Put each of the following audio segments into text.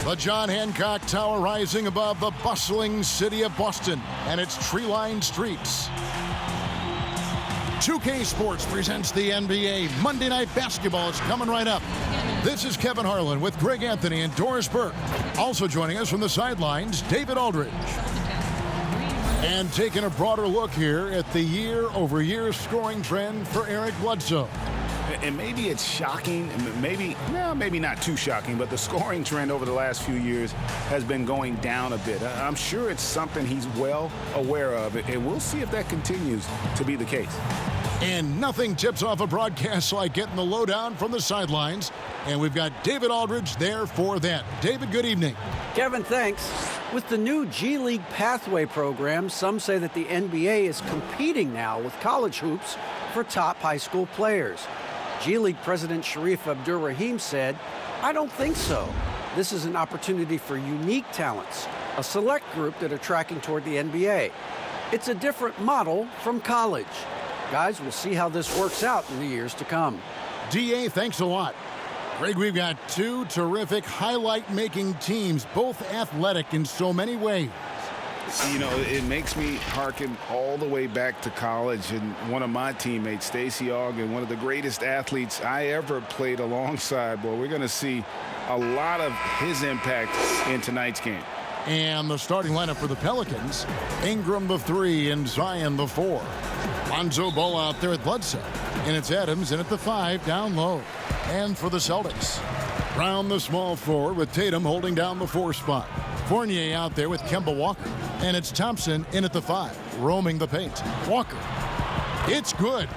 The John Hancock Tower rising above the bustling city of Boston and its tree-lined streets. 2K Sports presents the NBA. Monday Night Basketball is coming right up. This is Kevin Harlan with Greg Anthony and Doris Burke. Also joining us from the sidelines, David Aldridge. And taking a broader look here at the year-over-year scoring trend for Eric Bledsoe. And maybe it's shocking, maybe not too shocking, but the scoring trend over the last few years has been going down a bit. I'm sure it's something he's well aware of, and we'll see if that continues to be the case. And nothing tips off a broadcast like getting the lowdown from the sidelines. And we've got David Aldridge there for that. David, good evening. Kevin, thanks. With the new G League Pathway program, some say that the NBA is competing now with college hoops for top high school players. G League President Sharif Abdur-Rahim said, "I don't think so. This is an opportunity for unique talents, a select group that are tracking toward the NBA. It's a different model from college. Guys, we'll see how this works out in the years to come." DA, thanks a lot. Greg, we've got two terrific highlight-making teams, both athletic in so many ways. You know, it makes me hearken all the way back to college, and one of my teammates, Stacey Ogden, one of the greatest athletes I ever played alongside. Well, we're going to see a lot of his impact in tonight's game. And the starting lineup for the Pelicans, Ingram the 3 and Zion the 4. Lonzo Ball out there at Bledsoe, and it's Adams in at the 5 down low. And for the Celtics, Brown the small forward with Tatum holding down the 4 spot. Fournier out there with Kemba Walker, and it's Thompson in at the 5, roaming the paint. Walker, it's good.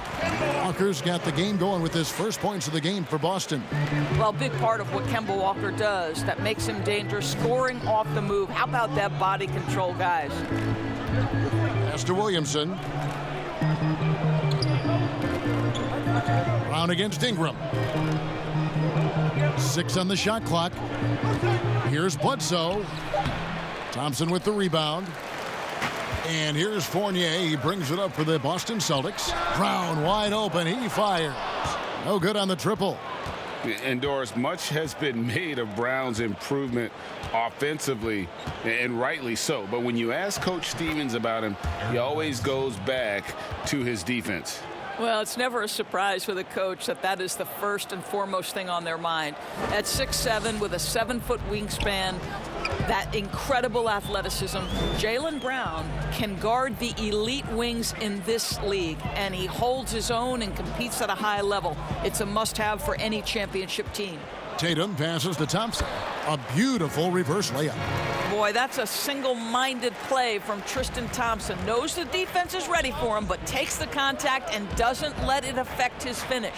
Walker's got the game going with his first points of the game for Boston. Well, big part of what Kemba Walker does that makes him dangerous, scoring off the move. How about that body control, guys? Pass to Williamson. Brown against Ingram. 6 on the shot clock. Here's Bledsoe. Thompson with the rebound. And here's Fournier. He brings it up for the Boston Celtics. Brown wide open. He fires. No good on the triple. And Doris, much has been made of Brown's improvement offensively, and rightly so. But when you ask Coach Stevens about him, he always goes back to his defense. Well, it's never a surprise for the coach that is the first and foremost thing on their mind. At 6'7", with a 7-foot wingspan, that incredible athleticism, Jaylen Brown can guard the elite wings in this league, and he holds his own and competes at a high level. It's a must-have for any championship team. Tatum passes to Thompson. A beautiful reverse layup. Boy, that's a single-minded play from Tristan Thompson. Knows the defense is ready for him, but takes the contact and doesn't let it affect his finish.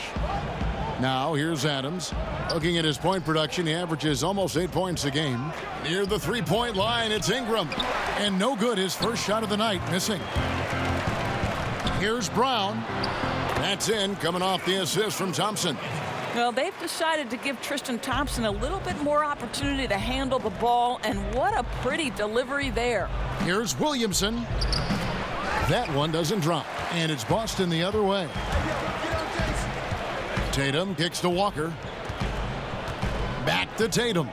Now here's Adams. Looking at his point production, he averages almost 8 points a game. Near the three-point line, it's Ingram. And no good, his first shot of the night, missing. Here's Brown. That's in, coming off the assist from Thompson. Well, they've decided to give Tristan Thompson a little bit more opportunity to handle the ball, and what a pretty delivery there. Here's Williamson. That one doesn't drop, and it's Boston the other way. Tatum kicks to Walker. Back to Tatum.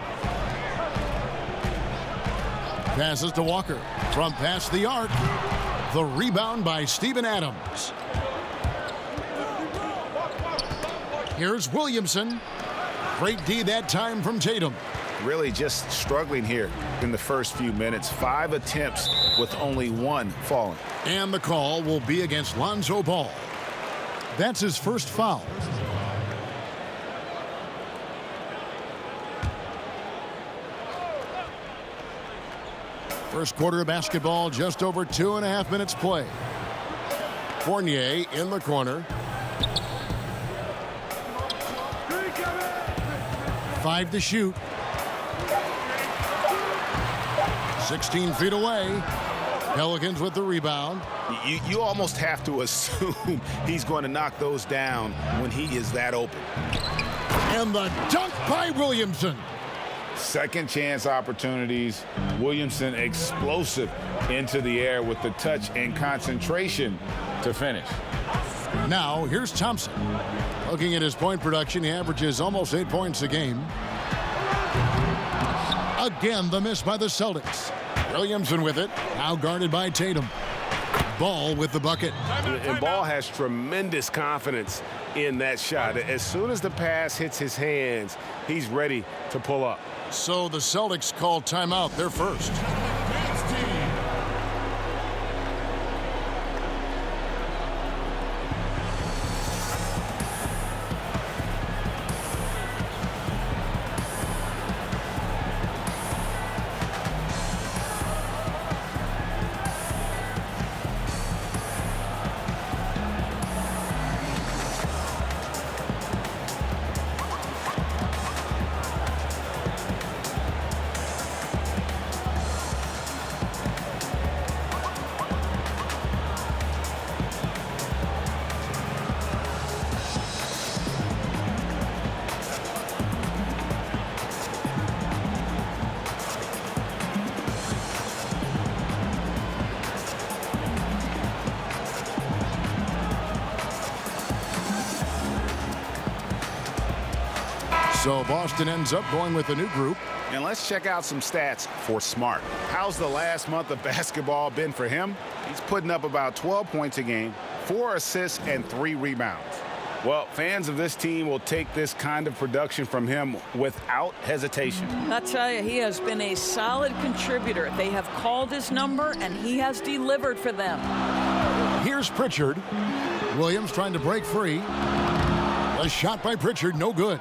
Passes to Walker from past the arc. The rebound by Steven Adams. Here's Williamson. Great D that time from Tatum. Really just struggling here in the first few minutes. 5 attempts with only 1 falling. And the call will be against Lonzo Ball. That's his first foul. First quarter of basketball, just over 2.5 minutes play. Fournier in the corner. 5 to shoot. 16 feet away. Pelicans with the rebound. You almost have to assume he's going to knock those down when he is that open. And the dunk by Williamson. Second chance opportunities. Williamson explosive into the air with the touch and concentration to finish. Now here's Thompson. Looking at his point production, he averages almost 8 points a game. Again, the miss by the Celtics. Williamson with it. Now guarded by Tatum. Ball with the bucket. And Ball has tremendous confidence in that shot. As soon as the pass hits his hands, he's ready to pull up. So the Celtics call timeout, their first. So Boston ends up going with a new group. And let's check out some stats for Smart. How's the last month of basketball been for him? He's putting up about 12 points a game, 4 assists, and 3 rebounds. Well, fans of this team will take this kind of production from him without hesitation. I tell you, he has been a solid contributor. They have called his number, and he has delivered for them. Here's Pritchard. Williams trying to break free. A shot by Pritchard, no good.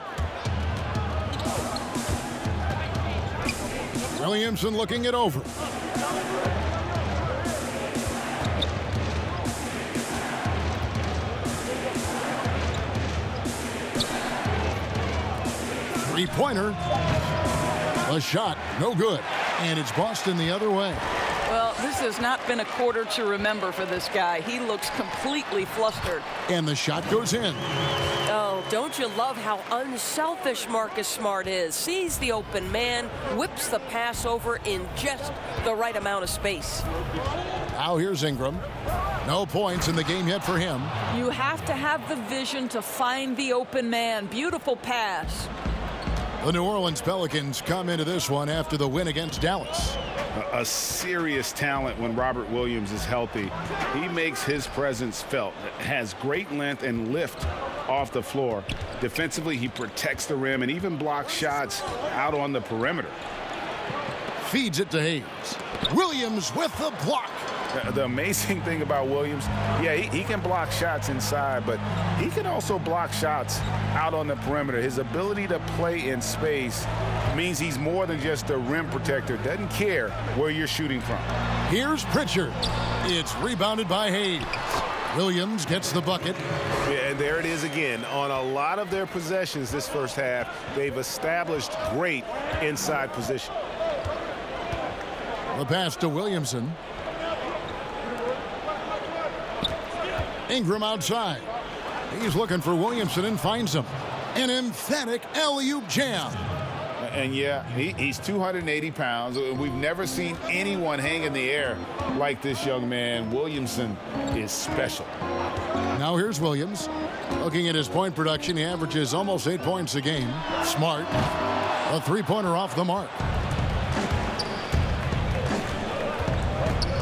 Williamson looking it over. Three-pointer. A shot, no good. And it's Boston the other way. Well, this has not been a quarter to remember for this guy. He looks completely flustered. And the shot goes in. Oh, don't you love how unselfish Marcus Smart is? Sees the open man, whips the pass over in just the right amount of space. Now here's Ingram. No points in the game yet for him. You have to have the vision to find the open man. Beautiful pass. The New Orleans Pelicans come into this one after the win against Dallas. A serious talent when Robert Williams is healthy. He makes his presence felt. Has great length and lift off the floor. Defensively, he protects the rim and even blocks shots out on the perimeter. Feeds it to Hayes. Williams with the block. The amazing thing about Williams, yeah, he can block shots inside, but he can also block shots out on the perimeter. His ability to play in space means he's more than just a rim protector. Doesn't care where you're shooting from. Here's Pritchard. It's rebounded by Hayes. Williams gets the bucket. Yeah, and there it is again. On a lot of their possessions this first half, they've established great inside position. The pass to Williamson. Ingram outside. He's looking for Williamson and finds him. An emphatic alley-oop jam. And yeah, he's 280 pounds. We've never seen anyone hang in the air like this young man. Williamson is special. Now here's Williams. Looking at his point production, he averages almost 8 points a game. Smart. A three-pointer off the mark.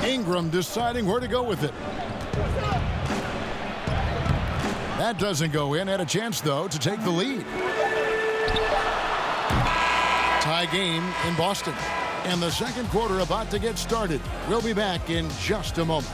Ingram deciding where to go with it. That doesn't go in. Had a chance, though, to take the lead. Tie game in Boston. And the second quarter about to get started. We'll be back in just a moment.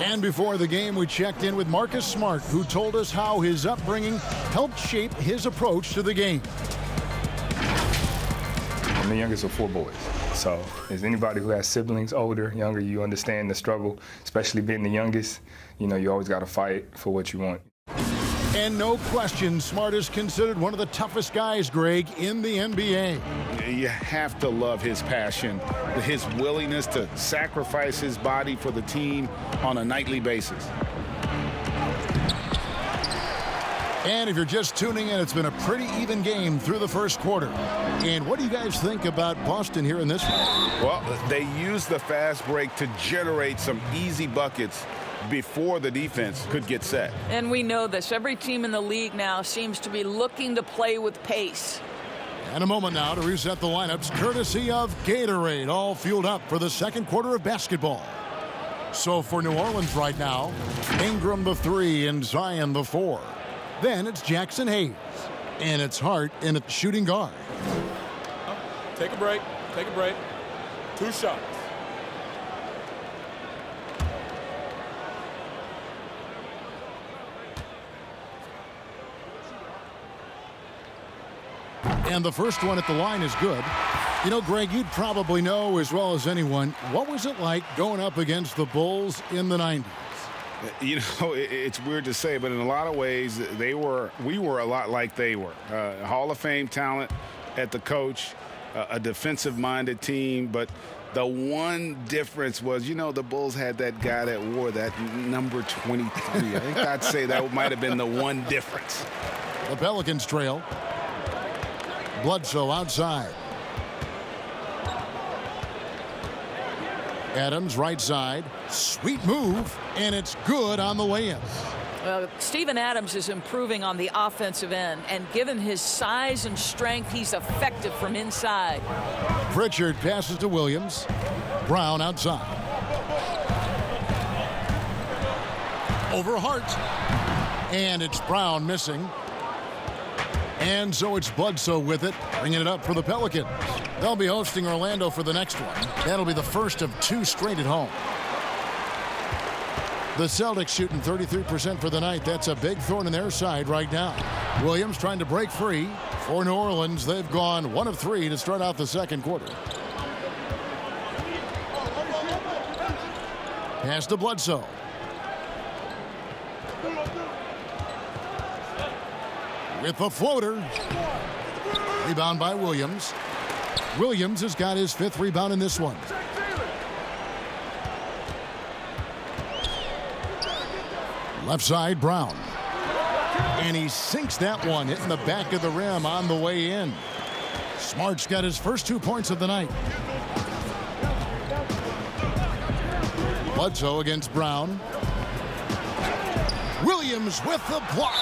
And before the game, we checked in with Marcus Smart, who told us how his upbringing helped shape his approach to the game. I'm the youngest of 4 boys. So as anybody who has siblings, older, younger, you understand the struggle, especially being the youngest. You know, you always got to fight for what you want. And no question, Smart is considered one of the toughest guys, Greg, in the NBA. You have to love his passion, his willingness to sacrifice his body for the team on a nightly basis. And if you're just tuning in, it's been a pretty even game through the first quarter. And what do you guys think about Boston here in this one? Well, they used the fast break to generate some easy buckets, before the defense could get set. And we know this. Every team in the league now seems to be looking to play with pace. And a moment now to reset the lineups, courtesy of Gatorade, all fueled up for the second quarter of basketball. So for New Orleans right now, Ingram the 3 and Zion the 4. Then it's Jackson Hayes. And it's Hart in at shooting guard. Take a break. Take a break. 2 shots. And the first one at the line is good. You know, Greg, you'd probably know as well as anyone, what was it like going up against the Bulls in the 90s? You know, it's weird to say, but in a lot of ways, we were a lot like they were. Hall of Fame talent at the coach, a defensive-minded team, but the one difference was, you know, the Bulls had that guy that wore that number 23. I think I'd say that might have been the one difference. The Pelicans trail. Bledsoe outside. Adams right side. Sweet move, and it's good on the way-in. Well, Steven Adams is improving on the offensive end, and given his size and strength, he's effective from inside. Pritchard passes to Williams. Brown outside. Over Hart. And it's Brown missing. And so it's Bledsoe with it, bringing it up for the Pelicans. They'll be hosting Orlando for the next one. That'll be the first of 2 straight at home. The Celtics shooting 33% for the night. That's a big thorn in their side right now. Williams trying to break free. For New Orleans, they've gone 1 of 3 to start out the second quarter. Pass to Bledsoe. With the floater. Rebound by Williams. Williams has got his 5th rebound in this one. Left side, Brown. And he sinks that one, hitting the back of the rim on the way in. Smart's got his first 2 points of the night. Bledsoe against Brown. Williams with the block.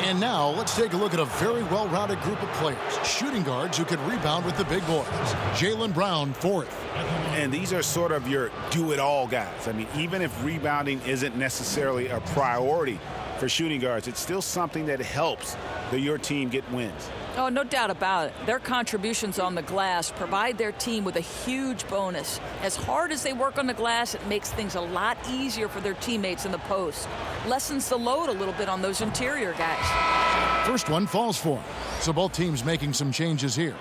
And now let's take a look at a very well-rounded group of players. Shooting guards who can rebound with the big boys. Jaylen Brown, 4th. And these are sort of your do-it-all guys. I mean, even if rebounding isn't necessarily a priority for shooting guards, it's still something that helps your team get wins. Oh, no doubt about it. Their contributions on the glass provide their team with a huge bonus. As hard as they work on the glass, it makes things a lot easier for their teammates in the post. Lessens the load a little bit on those interior guys. First one falls for him. So both teams making some changes here.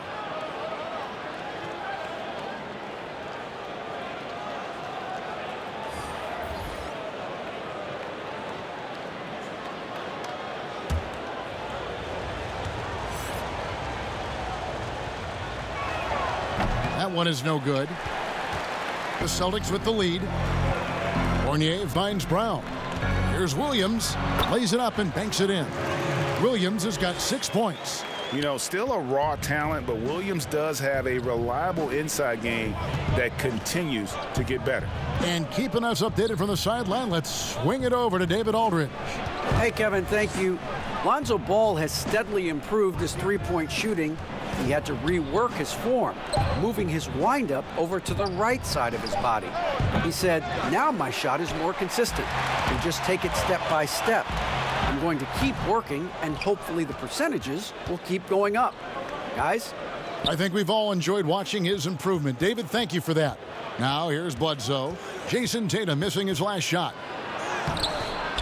That one is no good. The Celtics with the lead. Fournier finds Brown. Here's Williams. Lays it up and banks it in. Williams has got 6 points. You know, still a raw talent, but Williams does have a reliable inside game that continues to get better. And keeping us updated from the sideline, let's swing it over to David Aldridge. Hey, Kevin, thank you. Lonzo Ball has steadily improved his three-point shooting. He had to rework his form, moving his windup over to the right side of his body. He said, now my shot is more consistent. We just take it step by step. I'm going to keep working, and hopefully the percentages will keep going up. Guys? I think we've all enjoyed watching his improvement. David, thank you for that. Now here's Bledsoe. Jason Tatum missing his last shot.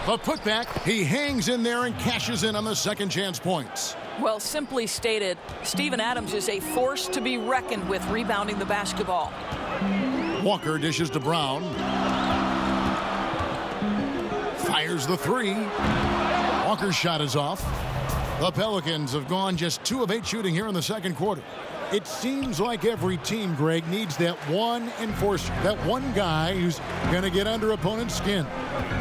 The putback, he hangs in there and cashes in on the second chance points. Well, simply stated, Steven Adams is a force to be reckoned with rebounding the basketball. Walker dishes to Brown. Fires the 3. Walker's shot is off. The Pelicans have gone just 2 of 8 shooting here in the second quarter. It seems like every team, Greg, needs that one enforcer, that one guy who's going to get under opponent's skin.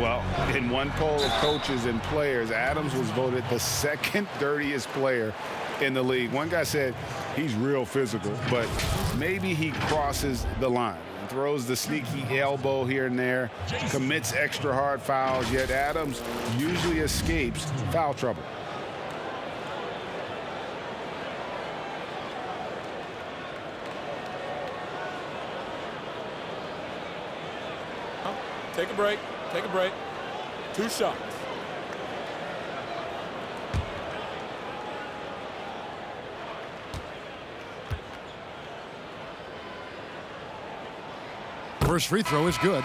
Well, in one poll of coaches and players, Adams was voted the second dirtiest player in the league. One guy said he's real physical, but maybe he crosses the line. throws the sneaky elbow here and there, commits extra hard fouls, yet Adams usually escapes foul trouble. Take a break. Take a break. 2 shots. First free throw is good.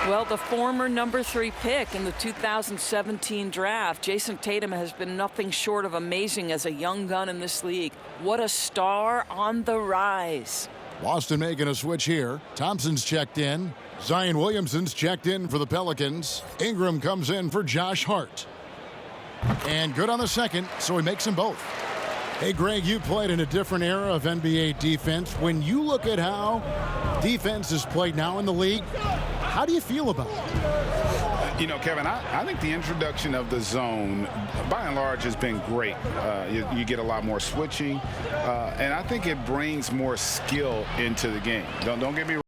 Well, the former number 3 pick in the 2017 draft, Jason Tatum, has been nothing short of amazing as a young gun in this league. What a star on the rise. Boston making a switch here. Thompson's checked in. Zion Williamson's checked in for the Pelicans. Ingram comes in for Josh Hart. And good on the second, so he makes them both. Hey, Greg, you played in a different era of NBA defense. When you look at how defense is played now in the league, how do you feel about it? You know, Kevin, I think the introduction of the zone, by and large, has been great. You get a lot more switching, and I think it brings more skill into the game. Don't get me wrong.